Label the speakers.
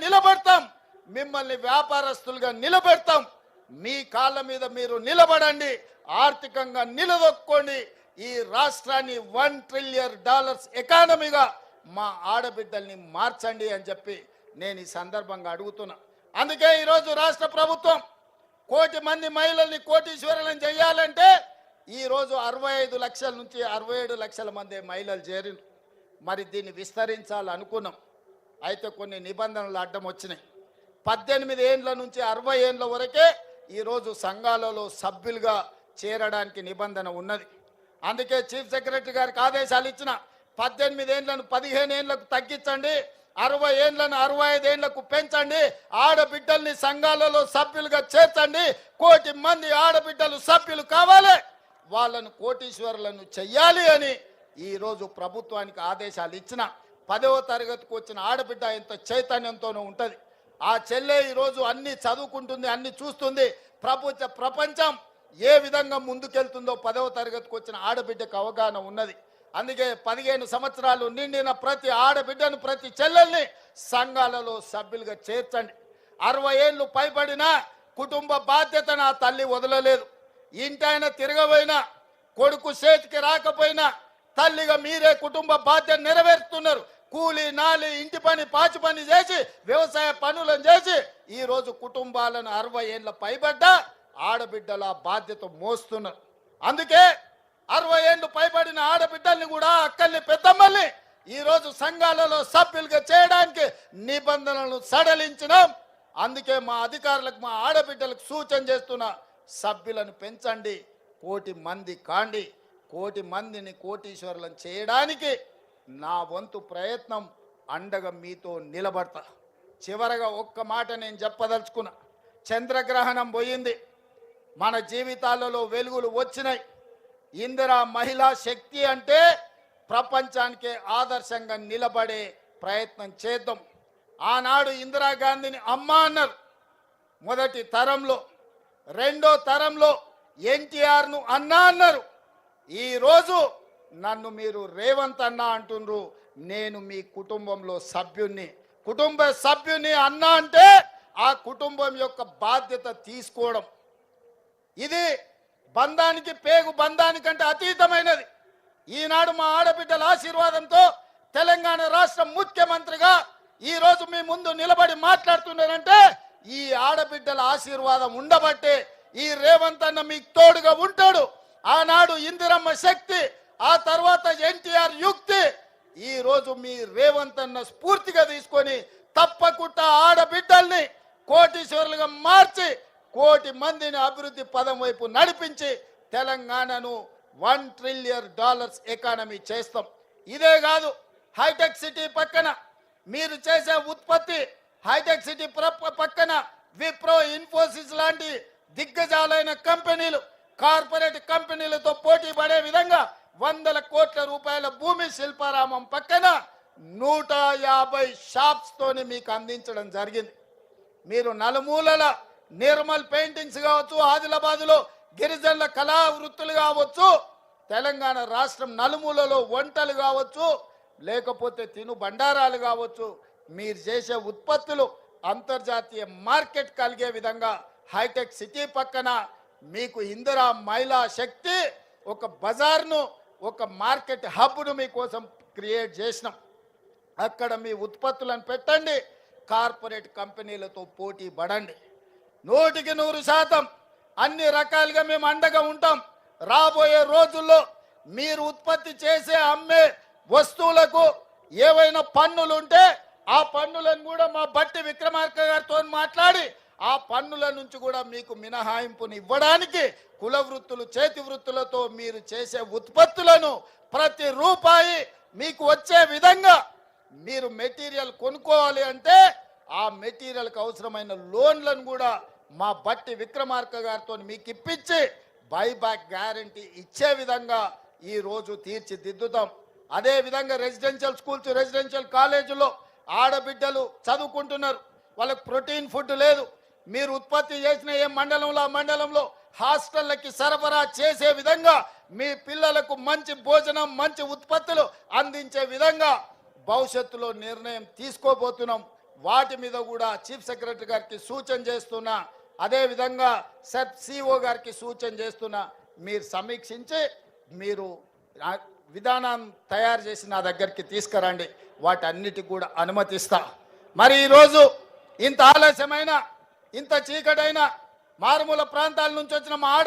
Speaker 1: నిలబడతాం, మిమ్మల్ని వ్యాపారస్తులుగా నిలబెడతాం. మీ కాళ్ళ మీద మీరు నిలబడండి, ఆర్థికంగా నిలదొక్కోండి. ఈ రాష్ట్రాన్ని $1 ట్రిలియన్ ఎకానమీగా మా ఆడబిడ్డల్ని మార్చండి అని చెప్పి నేను ఈ సందర్భంగా అడుగుతున్నా. అందుకే ఈరోజు రాష్ట్ర ప్రభుత్వం 1 కోటి మంది మహిళల్ని కోటీశ్వరులను చేయాలంటే ఈరోజు 65 లక్షల నుంచి 67 లక్షల మంది మహిళలు చేరిన. మరి దీన్ని విస్తరించాలనుకున్నాం. అయితే కొన్ని నిబంధనలు అడ్డం వచ్చినాయి. 18 ఏండ్ల నుంచి 60 ఏండ్ల వరకే ఈరోజు సంఘాలలో సభ్యులుగా చేరడానికి నిబంధన ఉన్నది. అందుకే చీఫ్ సెక్రటరీ గారికి ఆదేశాలు ఇచ్చిన 18 ఏండ్లను 15 ఏండ్లకు తగ్గించండి, 60 ఏండ్లను 65 ఏండ్లకు పెంచండి, ఆడబిడ్డల్ని సంఘాలలో సభ్యులుగా చేర్చండి. 1 కోటి మంది ఆడబిడ్డలు సభ్యులు కావాలి, వాళ్ళను కోటీశ్వరులను చెయ్యాలి అని ఈరోజు ప్రభుత్వానికి ఆదేశాలు ఇచ్చిన. 10వ తరగతికి వచ్చిన ఆడబిడ్డ ఎంత చైతన్యంతోనూ ఉంటుంది. ఆ చెల్లె ఈరోజు అన్ని చదువుకుంటుంది, అన్ని చూస్తుంది. ప్రపంచం ఏ విధంగా ముందుకెళ్తుందో 10వ తరగతికి వచ్చిన ఆడబిడ్డకు అవగాహన ఉన్నది. అందుకే 15 సంవత్సరాలు నిండిన ప్రతి ఆడబిడ్డను, ప్రతి చెల్లెల్ని సంఘాలలో సభ్యులుగా చేర్చండి. 60 ఏళ్ళు పైబడిన కుటుంబ బాధ్యతను ఆ తల్లి వదలలేదు. ఇంటైన తిరగబోయినా, కొడుకు చేతికి రాకపోయినా తల్లిగా మీరే కుటుంబ బాధ్యత నెరవేరుస్తున్నారు. కూలి నాలి ఇంటి పని పాచి పని చేసి వ్యవసాయ పనులను చేసి ఈరోజు కుటుంబాలను 60 ఏళ్ళ పైబడ్డ ఆడబిడ్డల బాధ్యత మోస్తున్నారు. అందుకే 60 ఏళ్ళు పైబడిన ఆడబిడ్డల్ని కూడా, అక్కల్ని పెద్దమ్మల్ని ఈరోజు సంఘాలలో సభ్యులుగా చేయడానికి నిబంధనలను సడలించినాం. అందుకే మా అధికారులకు, మా ఆడబిడ్డలకు సూచన చేస్తున్న సభ్యులను పెంచండి, 1 కోటి మంది కాండి. 1 కోటి మందిని కోటీశ్వరులను చేయడానికి నా వంతు ప్రయత్నం, అండగా మీతో నిలబడతా. చివరగా ఒక్క మాట నేను చెప్పదలుచుకున్నా. చంద్రగ్రహణం పోయింది, మన జీవితాలలో వెలుగులు వచ్చినాయి. ఇందిరా మహిళా శక్తి అంటే ప్రపంచానికే ఆదర్శంగా నిలబడే ప్రయత్నం చేద్దాం. ఆనాడు ఇందిరాగాంధీని అమ్మ అన్నారు మొదటి తరంలో, రెండో తరంలో ఎన్టీఆర్ను అన్న అన్నారు. ఈరోజు నన్ను మీరు రేవంత్ అన్న అంటుండ్రు. నేను మీ కుటుంబంలో సభ్యుణ్ణి, కుటుంబ సభ్యుని అన్న అంటే ఆ కుటుంబం యొక్క బాధ్యత తీసుకోవడం. ఇది బంధానికి, పేగు బంధానికంటే అతీతమైనది. ఈనాడు మా ఆడబిడ్డల ఆశీర్వాదంతో తెలంగాణ రాష్ట్ర ముఖ్యమంత్రిగా ఈరోజు మీ ముందు నిలబడి మాట్లాడుతున్నారంటే ఈ ఆడబిడ్డల ఆశీర్వాదం ఉండబట్టే ఈ రేవంత్ అన్న మీకు తోడుగా ఉంటాడు. ఆనాడు ఇందిరమ్మ శక్తి, ఆ తర్వాత ఎన్టీఆర్ యుక్తి, ఈరోజు మీ రేవంత్ అన్న స్ఫూర్తిగా తీసుకొని తప్పకుండా ఆడబిడ్డల్ని కోటీశ్వరులుగా మార్చి 1 కోటి మందిని అభివృద్ధి పదం వైపు నడిపించి తెలంగాణను $1 ట్రిలియన్ ఎకానమీ చేస్తాం. ఇదే కాదు, హైటెక్ సిటీ పక్కన మీరు చేసే ఉత్పత్తి, హైటెక్ సిటీ పక్కన విప్రో, ఇన్ఫోసిస్ లాంటి దిగ్గజాలైన కంపెనీలు, కార్పొరేట్ కంపెనీలతో పోటీ పడే విధంగా 100 కోట్ల రూపాయల భూమి శిల్పారామం పక్కన 150 షాప్స్ తోని మీకు అందించడం జరిగింది. మీరు నలుమూలల నిర్మల్ పెయింటింగ్స్ కావచ్చు, ఆదిలాబాద్లో గిరిజనుల కళా వృత్తులు కావచ్చు, తెలంగాణ రాష్ట్రం నలుమూలలో వంటలు కావచ్చు, లేకపోతే తిను బండారాలు కావచ్చు, మీరు చేసే ఉత్పత్తులు అంతర్జాతీయ మార్కెట్ కలిగే విధంగా హైటెక్ సిటీ పక్కన మీకు ఇందిరా మహిళా శక్తి ఒక బజార్ను, ఒక మార్కెట్ హబ్ను మీకోసం క్రియేట్ చేసినాం. అక్కడ మీ ఉత్పత్తులను పెట్టండి, కార్పొరేట్ కంపెనీలతో పోటీ పడండి. 100% అన్ని రకాలుగా మేము అండగా ఉంటాం. రాబోయే రోజుల్లో మీరు ఉత్పత్తి చేసే, అమ్మే వస్తువులకు ఏవైనా పన్నులు ఉంటే ఆ పన్నులను కూడా మా బట్టి విక్రమార్క గారితో మాట్లాడి ఆ పన్నుల నుంచి కూడా మీకు మినహాయింపుని ఇవ్వడానికి, కుల వృత్తులు, చేతి వృత్తులతో మీరు చేసే ఉత్పత్తులను ప్రతి రూపాయి మీకు వచ్చే విధంగా మీరు మెటీరియల్ కొనుక్కోవాలి అంటే ఆ మెటీరియల్కి అవసరమైన లోన్లను కూడా మా బట్టి విక్రమార్క గారితో మీకు ఇప్పించి బైబ్యాక్ గ్యారంటీ ఇచ్చే విధంగా ఈరోజు తీర్చిదిద్దుతాం. అదేవిధంగా రెసిడెన్షియల్ స్కూల్స్, రెసిడెన్షియల్ కాలేజీలో ఆడబిడ్డలు చదువుకుంటున్నారు, వాళ్ళకి ప్రోటీన్ ఫుడ్ లేదు. మీరు ఉత్పత్తి చేసిన ఏ మండలంలో ఆ మండలంలో హాస్టళ్ళకి సరఫరా చేసే విధంగా మీ పిల్లలకు మంచి భోజనం, మంచి ఉత్పత్తులు అందించే విధంగా భవిష్యత్తులో నిర్ణయం తీసుకోబోతున్నాం. వాటి మీద కూడా చీఫ్ సెక్రటరీ గారికి సూచన చేస్తున్నా, అదే విధంగా సెట్ సిఓ గారికి సూచన చేస్తున్నా. మీరు సమీక్షించి మీరు విధానం తయారు చేసి నా దగ్గరికి తీసుకురండి, వాటన్నిటికి కూడా అనుమతిస్తా. మరి ఈరోజు ఇంత ఆలస్యమైన, ఇంత చీకటైన మారుమూల ప్రాంతాల నుంచి వచ్చిన మా